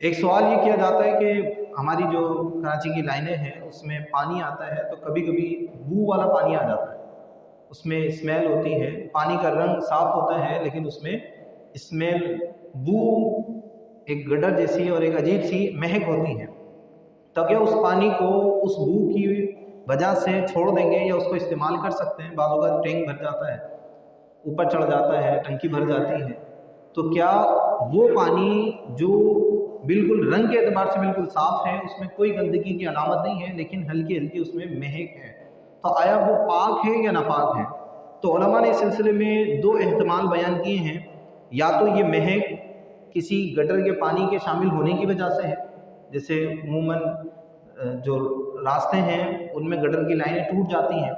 ایک سوال یہ کیا جاتا ہے کہ ہماری جو کراچی کی لائنیں ہیں اس میں پانی آتا ہے تو کبھی کبھی بو والا پانی آ جاتا ہے، اس میں اسمیل ہوتی ہے، پانی کا رنگ صاف ہوتا ہے لیکن اس میں اسمیل، بو، ایک گڈر جیسی اور ایک عجیب سی مہک ہوتی ہے۔ تو کیا اس پانی کو اس بو کی وجہ سے چھوڑ دیں گے یا اس کو استعمال کر سکتے ہیں؟ بعض اوقات ٹینک بھر جاتا ہے، اوپر چڑھ جاتا ہے، ٹنکی بھر جاتی ہے، تو کیا وہ پانی جو بالکل رنگ کے اعتبار سے بالکل صاف ہے، اس میں کوئی گندگی کی علامت نہیں ہے لیکن ہلکی ہلکی اس میں مہک ہے، تو آیا وہ پاک ہے یا ناپاک ہے؟ تو علماء نے اس سلسلے میں دو احتمال بیان کیے ہیں۔ یا تو یہ مہک کسی گٹر کے پانی کے شامل ہونے کی وجہ سے ہے، جیسے عموماً جو راستے ہیں ان میں گٹر کی لائنیں ٹوٹ جاتی ہیں،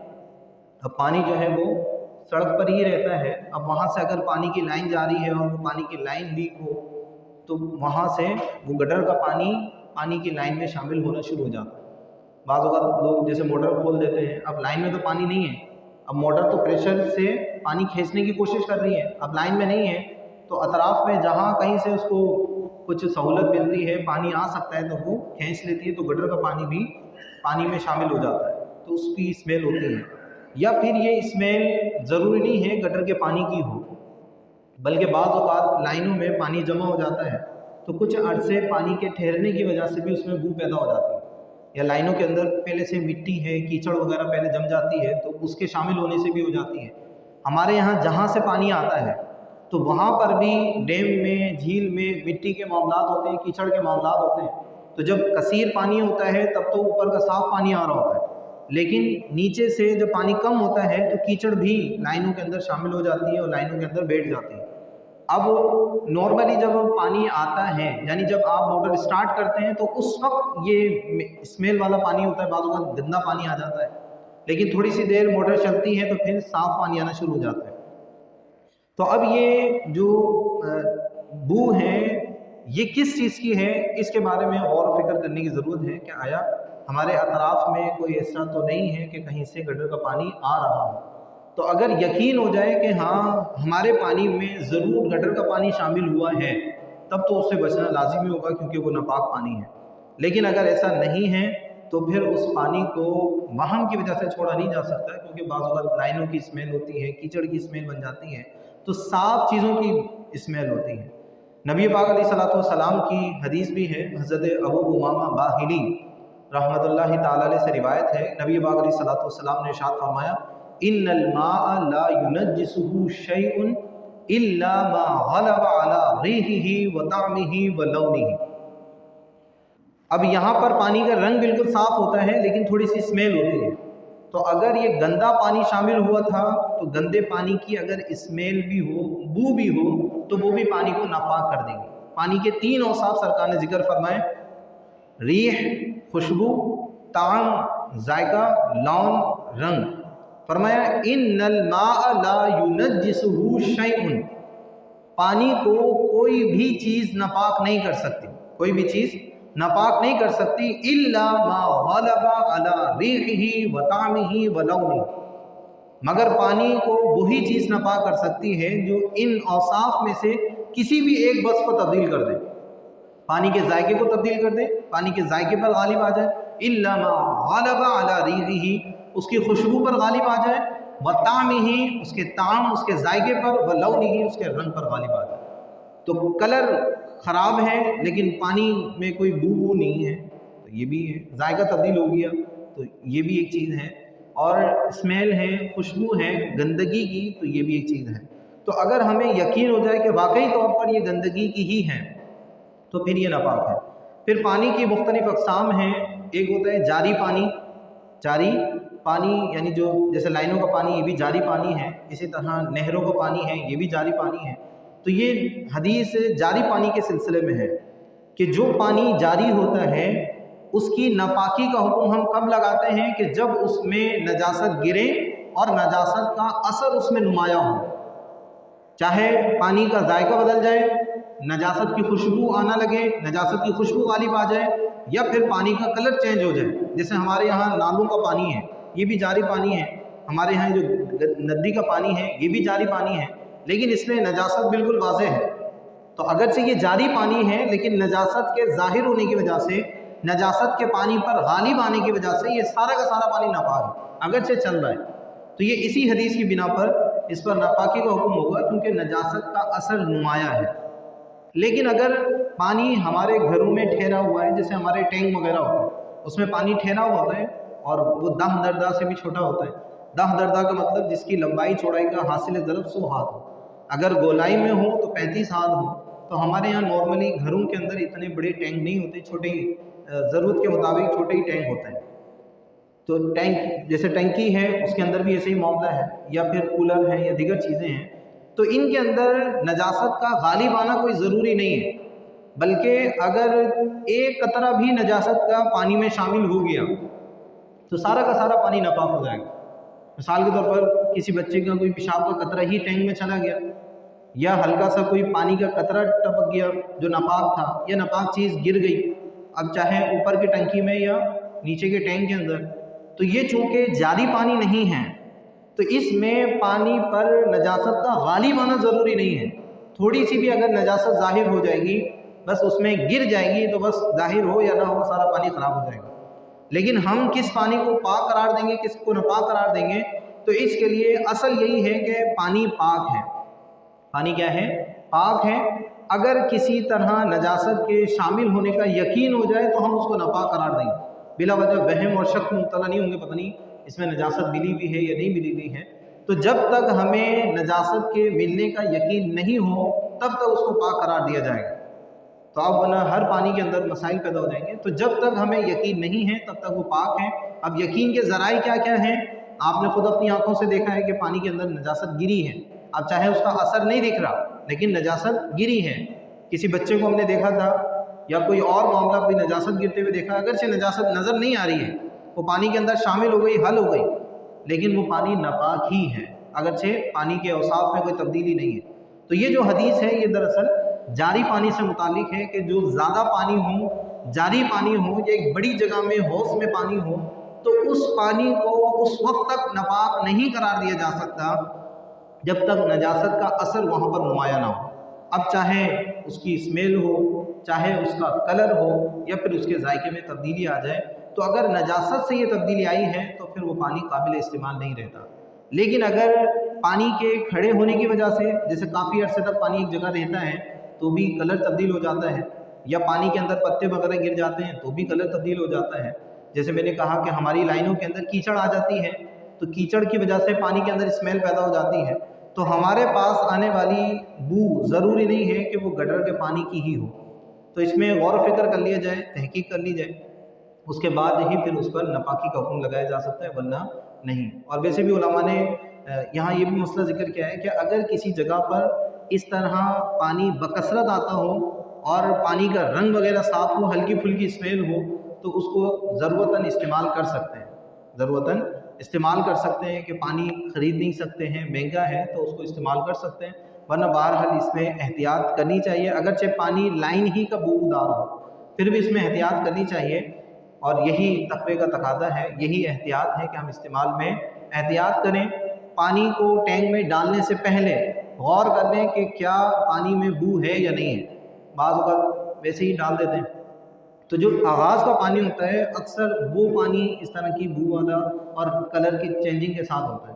اب پانی جو ہے وہ سڑک پر ہی رہتا ہے، اب وہاں سے اگر پانی کی لائن جا رہی ہے اور وہ پانی کی لائن لیک ہو تو وہاں سے وہ گٹر کا پانی کی لائن میں شامل ہونا شروع ہو جاتا ہے۔ بعض اوقات لوگ جیسے موٹر کھول دیتے ہیں، اب لائن میں تو پانی نہیں ہے، اب موٹر تو پریشر سے پانی کھینچنے کی کوشش کر رہی ہے، اب لائن میں نہیں ہے تو اطراف میں جہاں کہیں سے اس کو کچھ سہولت ملتی ہے، پانی آ سکتا ہے تو وہ کھینچ لیتی ہے، تو گٹر کا پانی بھی پانی میں شامل ہو جاتا ہے، تو اس کی اسمیل ہوتی ہے۔ یا پھر یہ اسمیل ضروری نہیں ہے گٹر کے پانی کی ہو، بلکہ بعض اوقات لائنوں میں پانی جمع ہو جاتا ہے تو کچھ عرصے پانی کے ٹھہرنے کی وجہ سے بھی اس میں بو پیدا ہو جاتی ہے، یا لائنوں کے اندر پہلے سے مٹی ہے، کیچڑ وغیرہ پہلے جم جاتی ہے تو اس کے شامل ہونے سے بھی ہو جاتی ہے۔ ہمارے یہاں جہاں سے پانی آتا ہے تو وہاں پر بھی ڈیم میں، جھیل میں مٹی کے معاملات ہوتے ہیں، کیچڑ کے معاملات ہوتے ہیں، تو جب کثیر پانی ہوتا ہے تب تو اوپر کا صاف پانی آ رہا ہوتا ہے، لیکن نیچے سے جب پانی کم ہوتا ہے تو کیچڑ بھی لائنوں کے اندر شامل ہو جاتی ہے اور لائنوں کے اندر بیٹھ جاتی ہے۔ اب نارملی جب پانی آتا ہے، یعنی جب آپ موٹر اسٹارٹ کرتے ہیں تو اس وقت یہ اسمیل والا پانی ہوتا ہے، بعض اوقات گندا پانی آ جاتا ہے، لیکن تھوڑی سی دیر موٹر چلتی ہے تو پھر صاف پانی آنا شروع ہو جاتا ہے۔ تو اب یہ جو بو ہے یہ کس چیز کی ہے، اس کے بارے میں اور فکر کرنے کی ضرورت ہے کہ آیا ہمارے اطراف میں کوئی ایسا تو نہیں ہے کہ کہیں سے گٹر کا پانی آ رہا ہو؟ تو اگر یقین ہو جائے کہ ہاں ہمارے پانی میں ضرور گٹر کا پانی شامل ہوا ہے تب تو اس سے بچنا لازمی ہوگا کیونکہ وہ ناپاک پانی ہے، لیکن اگر ایسا نہیں ہے تو پھر اس پانی کو وہم کی وجہ سے چھوڑا نہیں جا سکتا، کیونکہ بعض اوقات لائنوں کی اسمیل ہوتی ہے، کیچڑ کی اسمیل بن جاتی ہے، تو صاف چیزوں کی اسمیل ہوتی ہے۔ نبی پاک علیہ الصلوۃ والسلام کی حدیث بھی ہے، حضرت ابو امامہ باہلی رحمۃ اللہ تعالی علیہ سے روایت ہے، نبی پاک علیہ الصلوۃ والسلام نے ارشاد فرمایا ان الماء لا ينجسه شيء الا ما غلب على ريحه وطعمه ولونه۔ اب یہاں پر پانی کا رنگ بالکل صاف ہوتا ہے لیکن تھوڑی سی اسمیل ہوتی ہے، تو اگر یہ گندا پانی شامل ہوا تھا تو گندے پانی کی اگر اسمیل بھی ہو، بو بھی ہو، تو وہ بھی پانی کو ناپاک کر دیں گے۔ پانی کے تین اوصاف سرکار نے ذکر فرمائے، ریح خوشبو، طعم ذائقہ، لون رنگ۔ فرمایا ان الماء لا ينجسه شيء، پانی کو کوئی بھی چیز ناپاک نہیں کر سکتی، کوئی بھی چیز ناپاک نہیں کر سکتی، الا ما غلب على ريحه وطعمه ولونه، مگر پانی کو وہی چیز ناپاک کر سکتی ہے جو ان اوصاف میں سے کسی بھی ایک وصف کو تبدیل کر دے، پانی کے ذائقے کو تبدیل کر دے، پانی کے ذائقے پر غالب آ جائے، الا ما غلب على ريحه، اس کی خوشبو پر غالب آ جائے، وطعمه، اس کے طعم، اس کے ذائقے پر، ولونه، اس کے رنگ پر غالب آ جائے۔ تو کلر خراب ہے لیکن پانی میں کوئی بو نہیں ہے تو یہ بھی ہے، ذائقہ تبدیل ہو گیا تو یہ بھی ایک چیز ہے، اور اسمیل ہے، خوشبو ہے گندگی کی تو یہ بھی ایک چیز ہے۔ تو اگر ہمیں یقین ہو جائے کہ واقعی طور پر یہ گندگی کی ہی ہے تو پھر یہ ناپاک ہے۔ پھر پانی کی مختلف اقسام ہیں، ایک ہوتا ہے جاری پانی، جاری پانی یعنی جو جیسے لائنوں کا پانی یہ بھی جاری پانی ہے، اسی طرح نہروں کا پانی ہے یہ بھی جاری پانی ہے۔ تو یہ حدیث جاری پانی کے سلسلے میں ہے کہ جو پانی جاری ہوتا ہے اس کی ناپاکی کا حکم ہم کب لگاتے ہیں کہ جب اس میں نجاست گرے اور نجاست کا اثر اس میں نمایاں ہو، چاہے پانی کا ذائقہ بدل جائے، نجاست کی خوشبو آنا لگے، نجاست کی خوشبو غالب آ جائے، یا پھر پانی کا کلر چینج ہو جائے، جیسے ہمارے یہاں نالوں کا پانی ہے یہ بھی جاری پانی ہے، ہمارے یہاں جو ندی کا پانی ہے یہ بھی جاری پانی ہے، لیکن اس میں نجاست بالکل واضح ہے، تو اگرچہ یہ جاری پانی ہے لیکن نجاست کے ظاہر ہونے کی وجہ سے، نجاست کے پانی پر غالب آنے کی وجہ سے یہ سارا کا سارا پانی ناپاک ہے، اگرچہ چل رہا ہے۔ تو یہ اسی حدیث کی بنا پر اس پر ناپاکی کا حکم ہوگا، کیونکہ نجاست کا اثر نمایاں ہے۔ لیکن اگر پانی ہمارے گھروں میں ٹھہرا ہوا ہے، جیسے ہمارے ٹینک وغیرہ ہوتا ہے، اس میں پانی ٹھہرا ہوا ہوتا ہے اور وہ دہ دردہ سے بھی چھوٹا ہوتا ہے۔ دہ دردہ کا مطلب جس کی لمبائی چوڑائی کا حاصل ضرب 100 ہاتھ ہو، اگر گولائی میں ہو تو 35 ہاتھ ہو۔ تو ہمارے یہاں نارملی گھروں کے اندر اتنے بڑے ٹینک نہیں ہوتے، چھوٹے ہی ضرورت کے مطابق چھوٹے ہی ٹینک ہوتا ہے۔ تو ٹینک جیسے ٹینکی ہے اس کے اندر بھی ایسے ہی معاملہ ہے، یا پھر کولر ہے یا دیگر چیزیں ہیں، تو ان کے اندر نجاست کا غالب آنا کوئی ضروری نہیں ہے، بلکہ اگر ایک قطرہ بھی نجاست کا پانی میں شامل ہو گیا تو سارا کا سارا پانی ناپاک ہو جائے گا۔ مثال کے طور پر کسی بچے کا کوئی پیشاب کا قطرہ ہی ٹینک میں چلا گیا، یا ہلکا سا کوئی پانی کا قطرہ ٹپک گیا جو ناپاک تھا، یا ناپاک چیز گر گئی، اب چاہے اوپر کی ٹنکی میں یا نیچے کے ٹینک کے اندر، تو یہ چونکہ جاری پانی نہیں ہے تو اس میں پانی پر نجاست کا غالب آنا ضروری نہیں ہے۔ تھوڑی سی بھی اگر نجاست ظاہر ہو جائے گی، بس اس میں گر جائے گی، تو بس ظاہر ہو یا نہ ہو سارا پانی خراب ہو جائے گا۔ لیکن ہم کس پانی کو پاک قرار دیں گے، کس کو ناپاک قرار دیں گے؟ تو اس کے لیے اصل یہی ہے کہ پانی پاک ہے۔ پانی کیا ہے؟ پاک ہے۔ اگر کسی طرح نجاست کے شامل ہونے کا یقین ہو جائے تو ہم اس کو ناپاک قرار دیں گے، بلا وجہ وہم اور شک میں مبتلا نہیں ہوں گے، پتہ نہیں اس میں نجاست ملی بھی ہے یا نہیں ملی بھی ہے۔ تو جب تک ہمیں نجاست کے ملنے کا یقین نہیں ہو تب تک اس کو پاک قرار دیا جائے گا۔ تو اب ورنہ ہر پانی کے اندر مسائل پیدا ہو جائیں گے۔ تو جب تک ہمیں یقین نہیں ہے تب تک وہ پاک ہے۔ اب یقین کے ذرائع کیا کیا ہیں؟ آپ نے خود اپنی آنکھوں سے دیکھا ہے کہ پانی کے اندر نجاست گری ہے، اب چاہے اس کا اثر نہیں دکھ رہا لیکن نجاست گری ہے۔ کسی بچے کو ہم نے دیکھا تھا یا کوئی اور معاملہ، کوئی نجاست گرتے ہوئے دیکھا، اگرچہ نجاست نظر نہیں آ رہی ہے، وہ پانی کے اندر شامل ہو گئی، حل ہو گئی، لیکن وہ پانی ناپاک ہی ہے، اگرچہ پانی کے اوصاف میں کوئی تبدیلی نہیں ہے۔ تو یہ جو حدیث ہے یہ دراصل جاری پانی سے متعلق ہے کہ جو زیادہ پانی ہو، جاری پانی ہو، یا ایک بڑی جگہ میں حوض میں پانی ہو، تو اس پانی کو اس وقت تک ناپاک نہیں قرار دیا جا سکتا جب تک نجاست کا اثر وہاں پر نمایاں نہ ہو۔ اب چاہے اس کی اسمیل ہو، چاہے اس کا کلر ہو، یا پھر اس کے ذائقے میں تبدیلی آ جائے، تو اگر نجاست سے یہ تبدیلی آئی ہے تو پھر وہ پانی قابل استعمال نہیں رہتا۔ لیکن اگر پانی کے کھڑے ہونے کی وجہ سے، جیسے کافی عرصے تک پانی ایک جگہ رہتا ہے تو بھی کلر تبدیل ہو جاتا ہے، یا پانی کے اندر پتے وغیرہ گر جاتے ہیں تو بھی کلر تبدیل ہو جاتا ہے۔ جیسے میں نے کہا کہ ہماری لائنوں کے اندر کیچڑ آ جاتی ہے تو کیچڑ کی وجہ سے پانی کے اندر اسمیل پیدا ہو جاتی ہے، تو ہمارے پاس آنے والی بو ضروری نہیں ہے کہ وہ گٹر کے پانی کی ہی ہو۔ تو اس میں غور و فکر کر لیا جائے، تحقیق کر لی جائے، اس کے بعد ہی پھر اس پر ناپاکی کا حکم لگایا جا سکتا ہے، ورنہ نہیں۔ اور ویسے بھی علماء نے یہاں یہ بھی مسئلہ ذکر کیا ہے کہ اگر کسی جگہ پر اس طرح پانی بکثرت آتا ہو اور پانی کا رنگ وغیرہ صاف ہو، ہلکی پھلکی اسمیل ہو، تو اس کو ضرورتاً استعمال کر سکتے ہیں، ضرورتاً استعمال کر سکتے ہیں، کہ پانی خرید نہیں سکتے ہیں، مہنگا ہے، تو اس کو استعمال کر سکتے ہیں، ورنہ بہرحال اس میں احتیاط کرنی چاہیے۔ اگرچہ پانی لائن ہی کا بودار ہو پھر بھی اس میں احتیاط کرنی چاہیے، اور یہی تقوی کا تقاضا ہے، یہی احتیاط ہے کہ ہم استعمال میں احتیاط کریں۔ پانی کو ٹینک میں ڈالنے سے پہلے غور کر لیں کہ کیا پانی میں بو ہے یا نہیں ہے۔ بعض اوقات ویسے ہی ڈال دیتے ہیں، تو جو آغاز کا پانی ہوتا ہے اکثر وہ پانی اس طرح کی بو والا اور کلر کی چینجنگ کے ساتھ ہوتا ہے۔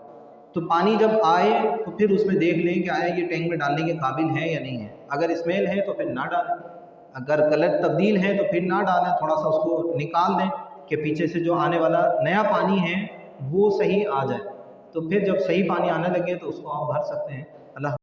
تو پانی جب آئے تو پھر اس میں دیکھ لیں کہ آیا یہ ٹینک میں ڈالنے کے قابل ہے یا نہیں ہے۔ اگر اسمیل ہے تو پھر نہ ڈالیں، اگر کلر تبدیل ہے تو پھر نہ ڈالیں، تھوڑا سا اس کو نکال دیں کہ پیچھے سے جو آنے والا نیا پانی ہے وہ صحیح آ جائے۔ تو پھر جب صحیح پانی آنے لگے تو اس کو آپ بھر سکتے ہیں۔ اللہ